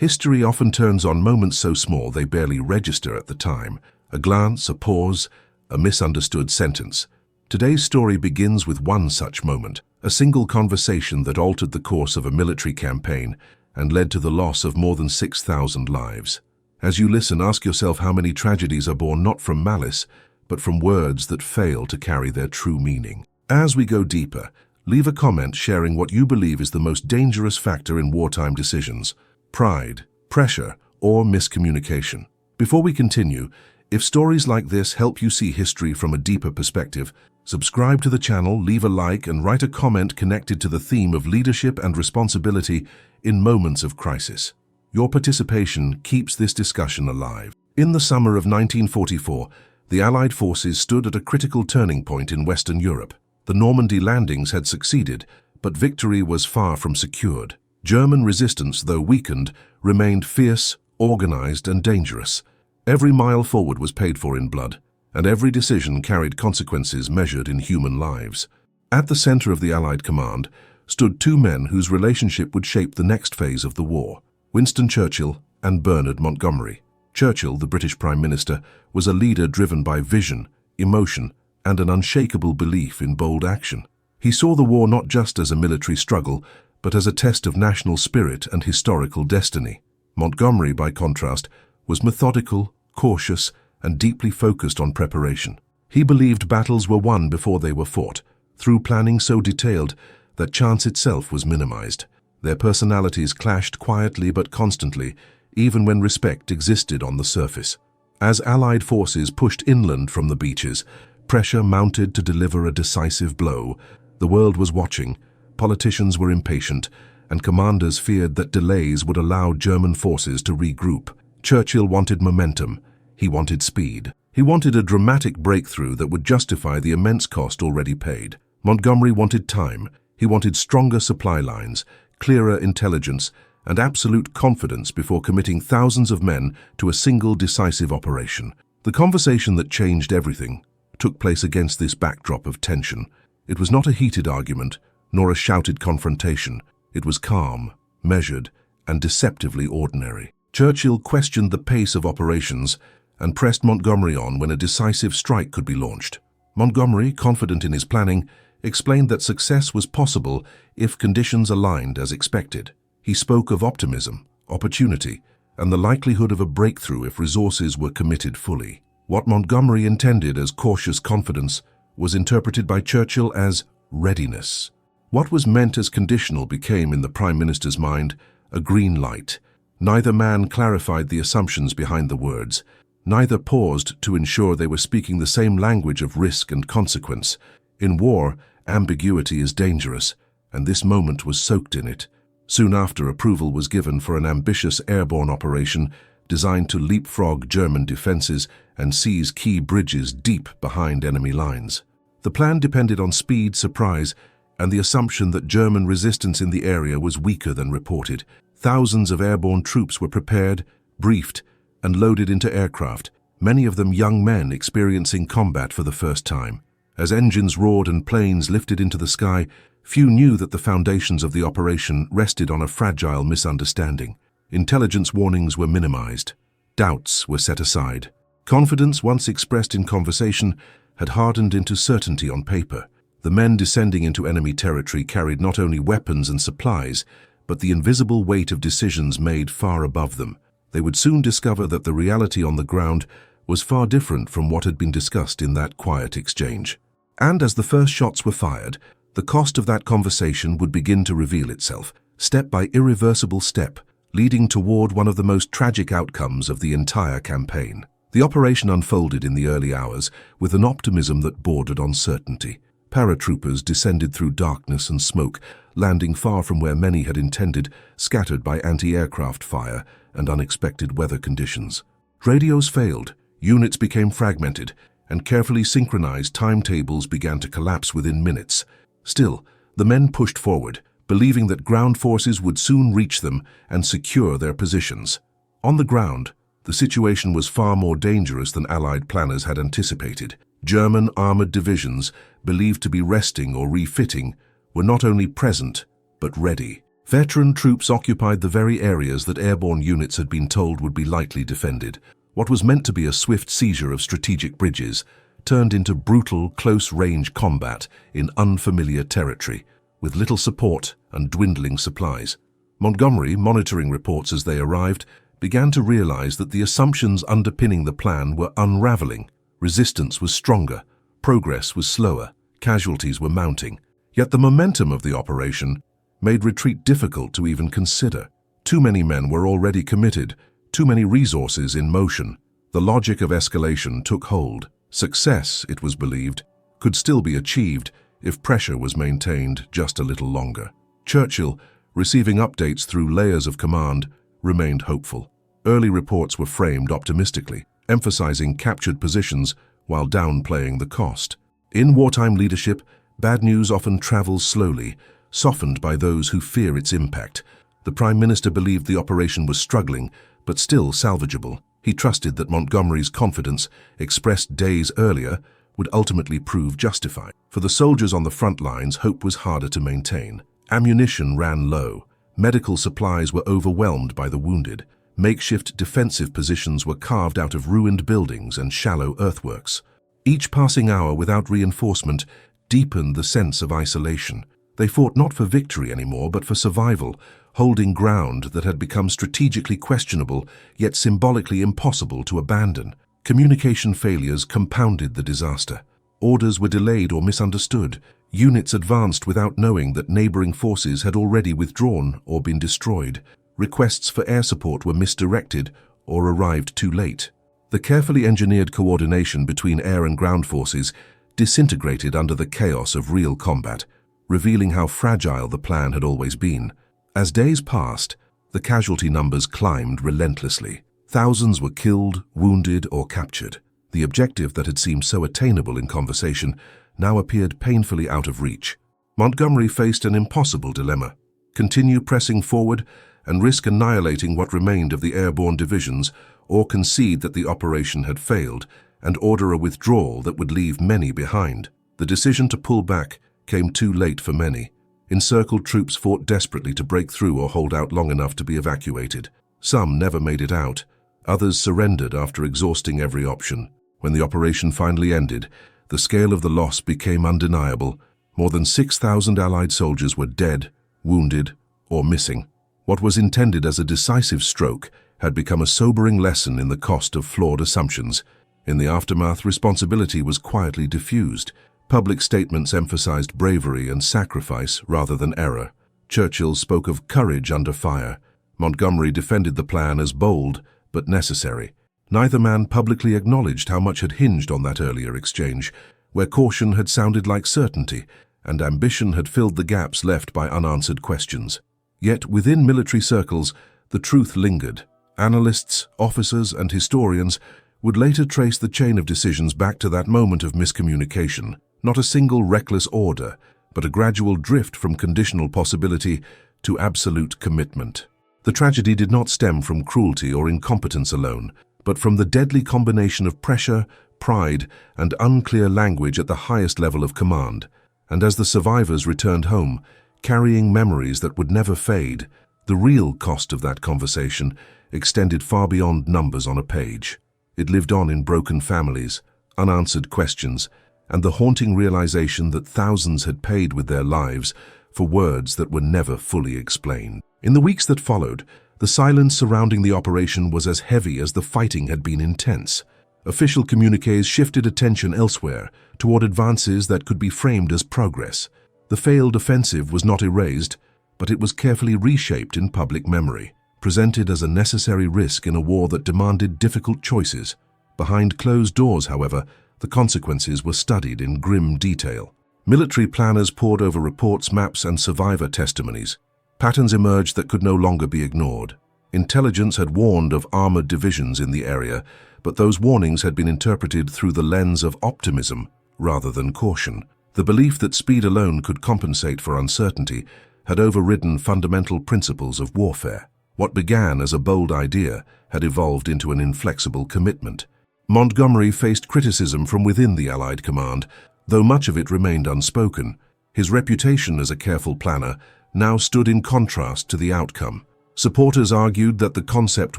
History often turns on moments so small they barely register at the time. A glance, a pause, a misunderstood sentence. Today's story begins with one such moment, a single conversation that altered the course of a military campaign and led to the loss of more than 6,000 lives. As you listen, ask yourself how many tragedies are born not from malice, but from words that fail to carry their true meaning. As we go deeper, leave a comment sharing what you believe is the most dangerous factor in wartime decisions: pride, pressure, or miscommunication. Before we continue, if stories like this help you see history from a deeper perspective, subscribe to the channel, leave a like, and write a comment connected to the theme of leadership and responsibility in moments of crisis. Your participation keeps this discussion alive. In the summer of 1944, the Allied forces stood at a critical turning point in Western Europe. The Normandy landings had succeeded, but victory was far from secured. German resistance, though weakened, remained fierce, organized, and dangerous. Every mile forward was paid for in blood, and every decision carried consequences measured in human lives. At the center of the Allied command stood two men whose relationship would shape the next phase of the war: Winston Churchill and Bernard Montgomery. Churchill, the British Prime Minister, was a leader driven by vision, emotion, and an unshakable belief in bold action. He saw the war not just as a military struggle, but as a test of national spirit and historical destiny. Montgomery, by contrast, was methodical, cautious, and deeply focused on preparation. He believed battles were won before they were fought, through planning so detailed that chance itself was minimized. Their personalities clashed quietly but constantly, even when respect existed on the surface. As Allied forces pushed inland from the beaches, pressure mounted to deliver a decisive blow. The world was watching, politicians were impatient, and commanders feared that delays would allow German forces to regroup. Churchill wanted momentum. He wanted speed. He wanted a dramatic breakthrough that would justify the immense cost already paid. Montgomery wanted time. He wanted stronger supply lines, clearer intelligence, and absolute confidence before committing thousands of men to a single decisive operation. The conversation that changed everything took place against this backdrop of tension. It was not a heated argument, nor a shouted confrontation. It was calm, measured, and deceptively ordinary. Churchill questioned the pace of operations and pressed Montgomery on when a decisive strike could be launched. Montgomery, confident in his planning, explained that success was possible if conditions aligned as expected. He spoke of optimism, opportunity, and the likelihood of a breakthrough if resources were committed fully. What Montgomery intended as cautious confidence was interpreted by Churchill as readiness. What was meant as conditional became, in the Prime Minister's mind, a green light. Neither man clarified the assumptions behind the words. Neither paused to ensure they were speaking the same language of risk and consequence. In war, ambiguity is dangerous, and this moment was soaked in it. Soon after, approval was given for an ambitious airborne operation designed to leapfrog German defenses and seize key bridges deep behind enemy lines. The plan depended on speed, surprise, and the assumption that German resistance in the area was weaker than reported. Thousands of airborne troops were prepared, briefed, and loaded into aircraft, many of them young men experiencing combat for the first time. As engines roared and planes lifted into the sky, few knew that the foundations of the operation rested on a fragile misunderstanding. Intelligence warnings were minimized. Doubts were set aside. Confidence, once expressed in conversation, had hardened into certainty on paper. The men descending into enemy territory carried not only weapons and supplies, but the invisible weight of decisions made far above them. They would soon discover that the reality on the ground was far different from what had been discussed in that quiet exchange. And as the first shots were fired, the cost of that conversation would begin to reveal itself, step by irreversible step, leading toward one of the most tragic outcomes of the entire campaign. The operation unfolded in the early hours with an optimism that bordered on certainty. Paratroopers descended through darkness and smoke, landing far from where many had intended, scattered by anti-aircraft fire and unexpected weather conditions. Radios failed, units became fragmented, and carefully synchronized timetables began to collapse within minutes. Still, the men pushed forward, believing that ground forces would soon reach them and secure their positions. On the ground, the situation was far more dangerous than Allied planners had anticipated. German armored divisions, believed to be resting or refitting, were not only present, but ready. Veteran troops occupied the very areas that airborne units had been told would be lightly defended. What was meant to be a swift seizure of strategic bridges turned into brutal, close-range combat in unfamiliar territory, with little support and dwindling supplies. Montgomery, monitoring reports as they arrived, began to realize that the assumptions underpinning the plan were unraveling. Resistance was stronger, progress was slower, casualties were mounting. Yet the momentum of the operation made retreat difficult to even consider. Too many men were already committed, too many resources in motion. The logic of escalation took hold. Success, it was believed, could still be achieved if pressure was maintained just a little longer. Churchill, receiving updates through layers of command, remained hopeful. Early reports were framed optimistically, emphasizing captured positions while downplaying the cost. In wartime leadership, bad news often travels slowly, softened by those who fear its impact. The Prime Minister believed the operation was struggling, but still salvageable. He trusted that Montgomery's confidence, expressed days earlier, would ultimately prove justified. For the soldiers on the front lines, hope was harder to maintain. Ammunition ran low. Medical supplies were overwhelmed by the wounded. Makeshift defensive positions were carved out of ruined buildings and shallow earthworks. Each passing hour without reinforcement deepened the sense of isolation. They fought not for victory anymore, but for survival, holding ground that had become strategically questionable, yet symbolically impossible to abandon. Communication failures compounded the disaster. Orders were delayed or misunderstood. Units advanced without knowing that neighboring forces had already withdrawn or been destroyed. Requests for air support were misdirected or arrived too late. The carefully engineered coordination between air and ground forces disintegrated under the chaos of real combat, revealing how fragile the plan had always been. As days passed, the casualty numbers climbed relentlessly. Thousands were killed, wounded, or captured. The objective that had seemed so attainable in conversation now appeared painfully out of reach. Montgomery faced an impossible dilemma: continue pressing forward and risk annihilating what remained of the airborne divisions, or concede that the operation had failed and order a withdrawal that would leave many behind. The decision to pull back came too late for many. Encircled troops fought desperately to break through or hold out long enough to be evacuated. Some never made it out. Others surrendered after exhausting every option. When the operation finally ended, the scale of the loss became undeniable. More than 6,000 Allied soldiers were dead, wounded, or missing. What was intended as a decisive stroke had become a sobering lesson in the cost of flawed assumptions. In the aftermath, responsibility was quietly diffused. Public statements emphasized bravery and sacrifice rather than error. Churchill spoke of courage under fire. Montgomery defended the plan as bold but necessary. Neither man publicly acknowledged how much had hinged on that earlier exchange, where caution had sounded like certainty and ambition had filled the gaps left by unanswered questions. Yet within military circles, the truth lingered. Analysts, officers, and historians would later trace the chain of decisions back to that moment of miscommunication. Not a single reckless order, but a gradual drift from conditional possibility to absolute commitment. The tragedy did not stem from cruelty or incompetence alone, but from the deadly combination of pressure, pride, and unclear language at the highest level of command. And as the survivors returned home, carrying memories that would never fade, the real cost of that conversation extended far beyond numbers on a page. It lived on in broken families, unanswered questions, and the haunting realization that thousands had paid with their lives for words that were never fully explained. In the weeks that followed, the silence surrounding the operation was as heavy as the fighting had been intense. Official communiques shifted attention elsewhere, toward advances that could be framed as progress. The failed offensive was not erased, but it was carefully reshaped in public memory, presented as a necessary risk in a war that demanded difficult choices. Behind closed doors, however, the consequences were studied in grim detail. Military planners pored over reports, maps, and survivor testimonies. Patterns emerged that could no longer be ignored. Intelligence had warned of armored divisions in the area, but those warnings had been interpreted through the lens of optimism rather than caution. The belief that speed alone could compensate for uncertainty had overridden fundamental principles of warfare. What began as a bold idea had evolved into an inflexible commitment. Montgomery faced criticism from within the Allied command, though much of it remained unspoken. His reputation as a careful planner now stood in contrast to the outcome. Supporters argued that the concept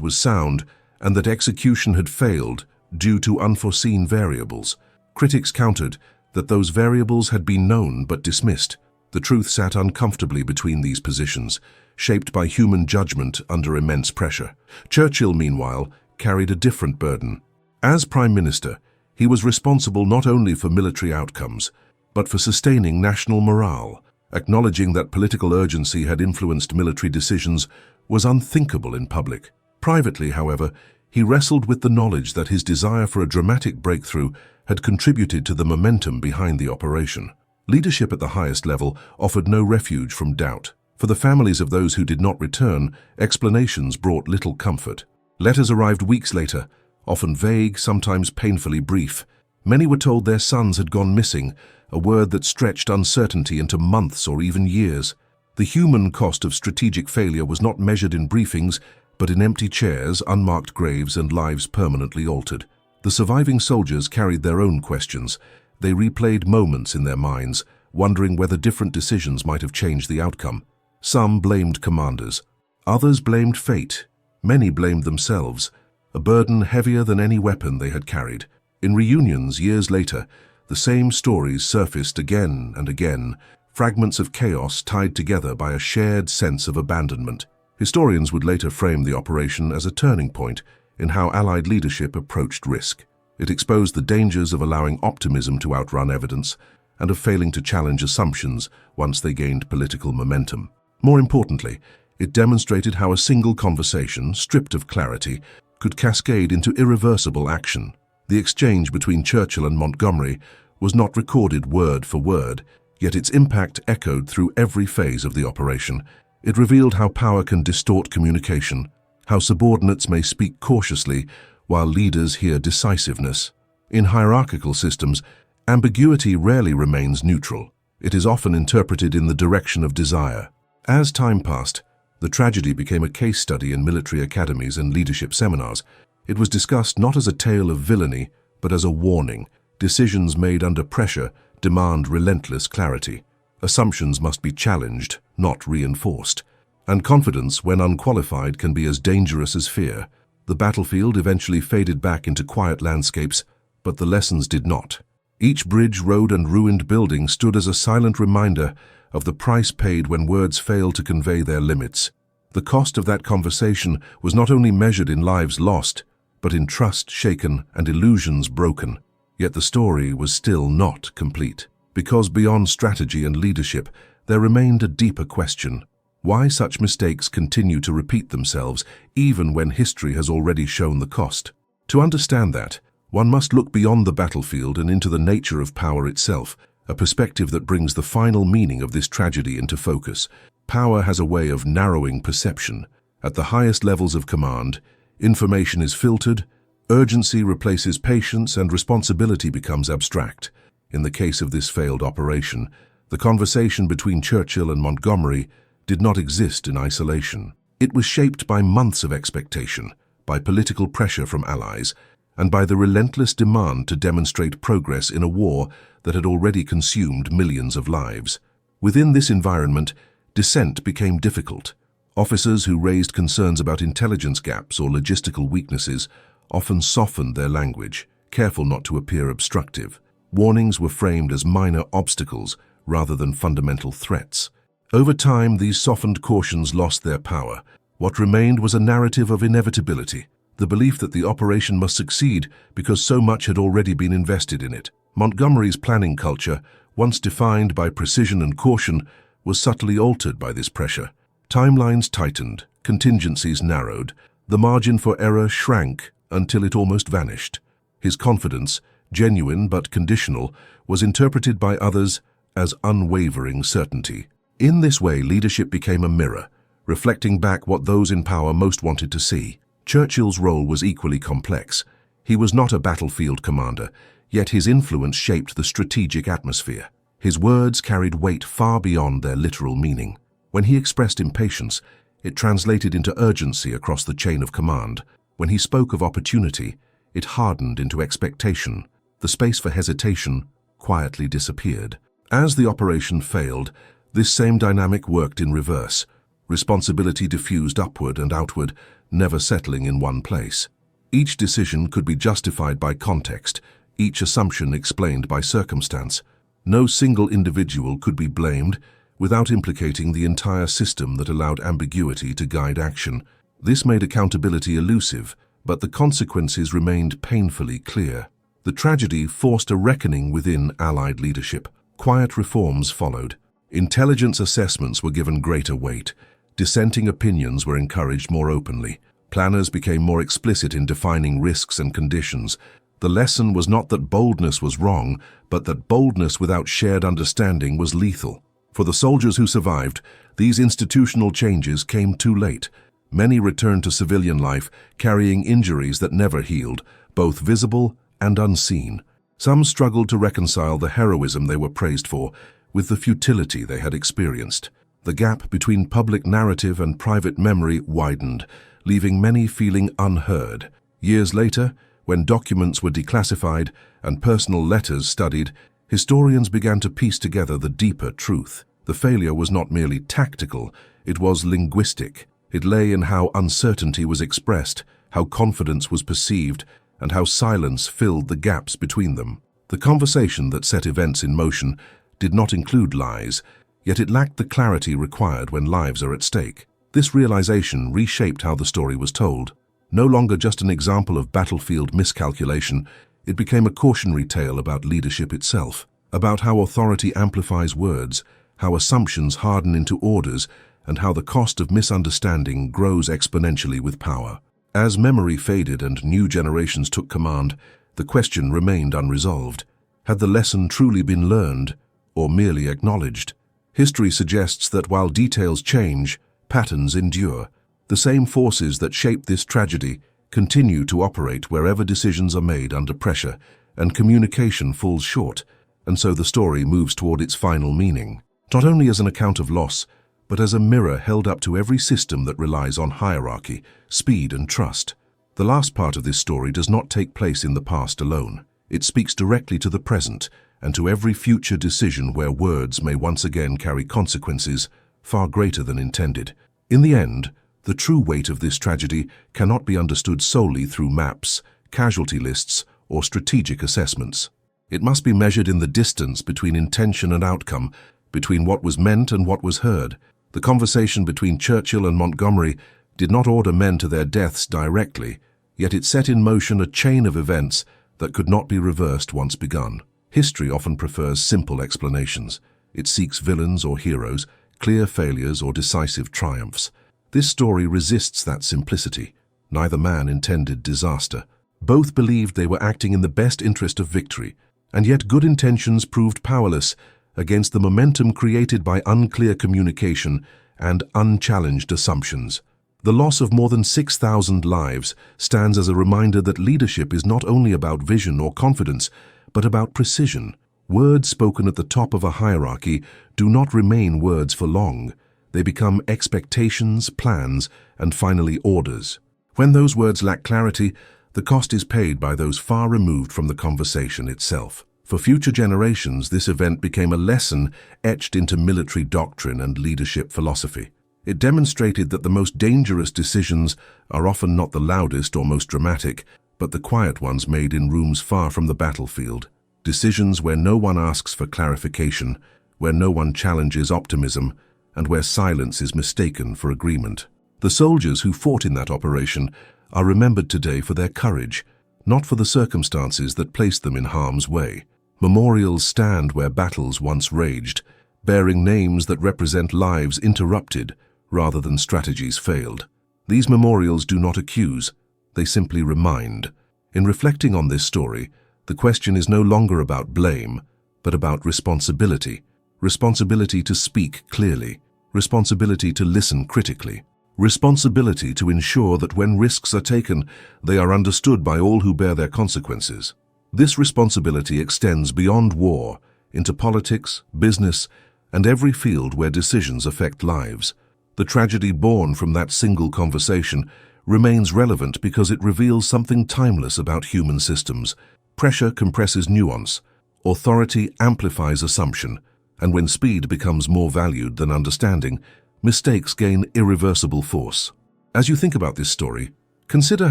was sound and that execution had failed due to unforeseen variables. Critics countered that those variables had been known but dismissed. The truth sat uncomfortably between these positions, shaped by human judgment under immense pressure. Churchill, meanwhile, carried a different burden. As Prime Minister, he was responsible not only for military outcomes, but for sustaining national morale. Acknowledging that political urgency had influenced military decisions was unthinkable in public. Privately, however, he wrestled with the knowledge that his desire for a dramatic breakthrough had contributed to the momentum behind the operation. Leadership at the highest level offered no refuge from doubt. For the families of those who did not return, explanations brought little comfort. Letters arrived weeks later, often vague, sometimes painfully brief. Many were told their sons had gone missing, a word that stretched uncertainty into months or even years. The human cost of strategic failure was not measured in briefings, but in empty chairs, unmarked graves, and lives permanently altered. The surviving soldiers carried their own questions. They replayed moments in their minds, wondering whether different decisions might have changed the outcome. Some blamed commanders. Others blamed fate. Many blamed themselves, a burden heavier than any weapon they had carried. In reunions years later, the same stories surfaced again and again, fragments of chaos tied together by a shared sense of abandonment. Historians would later frame the operation as a turning point in how Allied leadership approached risk. It exposed the dangers of allowing optimism to outrun evidence and of failing to challenge assumptions once they gained political momentum. More importantly, it demonstrated how a single conversation, stripped of clarity, could cascade into irreversible action. The exchange between Churchill and Montgomery was not recorded word for word, yet its impact echoed through every phase of the operation. It revealed how power can distort communication, how subordinates may speak cautiously while leaders hear decisiveness. In hierarchical systems, ambiguity rarely remains neutral. It is often interpreted in the direction of desire. As time passed, the tragedy became a case study in military academies and leadership seminars. It was discussed not as a tale of villainy, but as a warning. Decisions made under pressure demand relentless clarity. Assumptions must be challenged, not reinforced. And confidence, when unqualified, can be as dangerous as fear. The battlefield eventually faded back into quiet landscapes, but the lessons did not. Each bridge, road, and ruined building stood as a silent reminder of the price paid when words fail to convey their limits. The cost of that conversation was not only measured in lives lost, but in trust shaken and illusions broken. Yet the story was still not complete, because beyond strategy and leadership, there remained a deeper question: why such mistakes continue to repeat themselves even when history has already shown the cost. To understand that, one must look beyond the battlefield and into the nature of power itself, a perspective that brings the final meaning of this tragedy into focus. Power has a way of narrowing perception. At the highest levels of command, information is filtered, urgency replaces patience, and responsibility becomes abstract. In the case of this failed operation, the conversation between Churchill and Montgomery did not exist in isolation. It was shaped by months of expectation, by political pressure from allies, and by the relentless demand to demonstrate progress in a war that had already consumed millions of lives. Within this environment, dissent became difficult. Officers who raised concerns about intelligence gaps or logistical weaknesses often softened their language, careful not to appear obstructive. Warnings were framed as minor obstacles rather than fundamental threats. Over time, these softened cautions lost their power. What remained was a narrative of inevitability, the belief that the operation must succeed because so much had already been invested in it. Montgomery's planning culture, once defined by precision and caution, was subtly altered by this pressure. Timelines tightened, contingencies narrowed, the margin for error shrank until it almost vanished. His confidence, genuine but conditional, was interpreted by others as unwavering certainty. In this way, leadership became a mirror, reflecting back what those in power most wanted to see. Churchill's role was equally complex. He was not a battlefield commander, yet his influence shaped the strategic atmosphere. His words carried weight far beyond their literal meaning. When he expressed impatience, it translated into urgency across the chain of command. When he spoke of opportunity, it hardened into expectation. The space for hesitation quietly disappeared. As the operation failed, This same dynamic worked in reverse. Responsibility diffused upward and outward, never settling in one place. Each decision could be justified by context, each assumption explained by circumstance. No single individual could be blamed without implicating the entire system that allowed ambiguity to guide action. This made accountability elusive, but the consequences remained painfully clear. The tragedy forced a reckoning within Allied leadership. Quiet reforms followed. Intelligence assessments were given greater weight. Dissenting opinions were encouraged more openly. Planners became more explicit in defining risks and conditions. The lesson was not that boldness was wrong, but that boldness without shared understanding was lethal. For the soldiers who survived, these institutional changes came too late. Many returned to civilian life, carrying injuries that never healed, both visible and unseen. Some struggled to reconcile the heroism they were praised for with the futility they had experienced. The gap between public narrative and private memory widened, leaving many feeling unheard. Years later, when documents were declassified and personal letters studied, historians began to piece together the deeper truth. The failure was not merely tactical, it was linguistic. It lay in how uncertainty was expressed, how confidence was perceived, and how silence filled the gaps between them. The conversation that set events in motion did not include lies, yet it lacked the clarity required when lives are at stake. This realization reshaped how the story was told. No longer just an example of battlefield miscalculation, it became a cautionary tale about leadership itself, about how authority amplifies words, how assumptions harden into orders, and how the cost of misunderstanding grows exponentially with power. As memory faded and new generations took command, the question remained unresolved. Had the lesson truly been learned, or merely acknowledged? History suggests that while details change, patterns endure. The same forces that shaped this tragedy continue to operate wherever decisions are made under pressure and communication falls short, and so the story moves toward its final meaning, not only as an account of loss, but as a mirror held up to every system that relies on hierarchy, speed, and trust. The last part of this story does not take place in the past alone. It speaks directly to the present and to every future decision where words may once again carry consequences far greater than intended. In the end, the true weight of this tragedy cannot be understood solely through maps, casualty lists, or strategic assessments. It must be measured in the distance between intention and outcome, between what was meant and what was heard. The conversation between Churchill and Montgomery did not order men to their deaths directly, yet it set in motion a chain of events that could not be reversed once begun. History often prefers simple explanations. It seeks villains or heroes, clear failures or decisive triumphs. This story resists that simplicity. Neither man intended disaster. Both believed they were acting in the best interest of victory, and yet good intentions proved powerless against the momentum created by unclear communication and unchallenged assumptions. The loss of more than 6,000 lives stands as a reminder that leadership is not only about vision or confidence, but about precision. Words spoken at the top of a hierarchy do not remain words for long. They become expectations, plans, and finally orders. When those words lack clarity, the cost is paid by those far removed from the conversation itself. For future generations, this event became a lesson etched into military doctrine and leadership philosophy. It demonstrated that the most dangerous decisions are often not the loudest or most dramatic, but the quiet ones made in rooms far from the battlefield. Decisions where no one asks for clarification, where no one challenges optimism, and where silence is mistaken for agreement. The soldiers who fought in that operation are remembered today for their courage, not for the circumstances that placed them in harm's way. Memorials stand where battles once raged, bearing names that represent lives interrupted rather than strategies failed. These memorials do not accuse, they simply remind. In reflecting on this story, the question is no longer about blame, but about responsibility. Responsibility to speak clearly, responsibility to listen critically, responsibility to ensure that when risks are taken, they are understood by all who bear their consequences. This responsibility extends beyond war, into politics, business, and every field where decisions affect lives. The tragedy born from that single conversation remains relevant because it reveals something timeless about human systems. Pressure compresses nuance, authority amplifies assumption, And when speed becomes more valued than understanding, mistakes gain irreversible force. As you think about this story, consider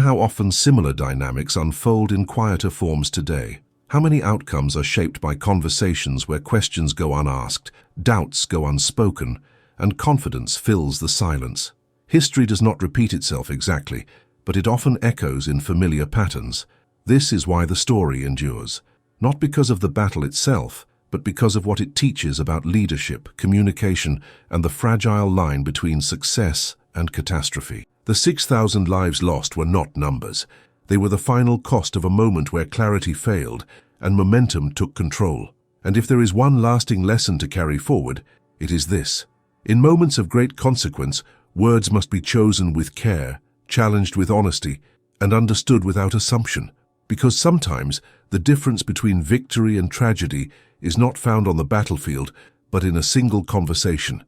how often similar dynamics unfold in quieter forms today. How many outcomes are shaped by conversations where questions go unasked, doubts go unspoken, and confidence fills the silence? History does not repeat itself exactly, but it often echoes in familiar patterns. This is why the story endures, not because of the battle itself, but because of what it teaches about leadership, communication, and the fragile line between success and catastrophe. The 6,000 lives lost were not numbers. They were the final cost of a moment where clarity failed and momentum took control. And if there is one lasting lesson to carry forward, it is this. In moments of great consequence, words must be chosen with care, challenged with honesty, and understood without assumption. Because sometimes the difference between victory and tragedy is not found on the battlefield, but in a single conversation.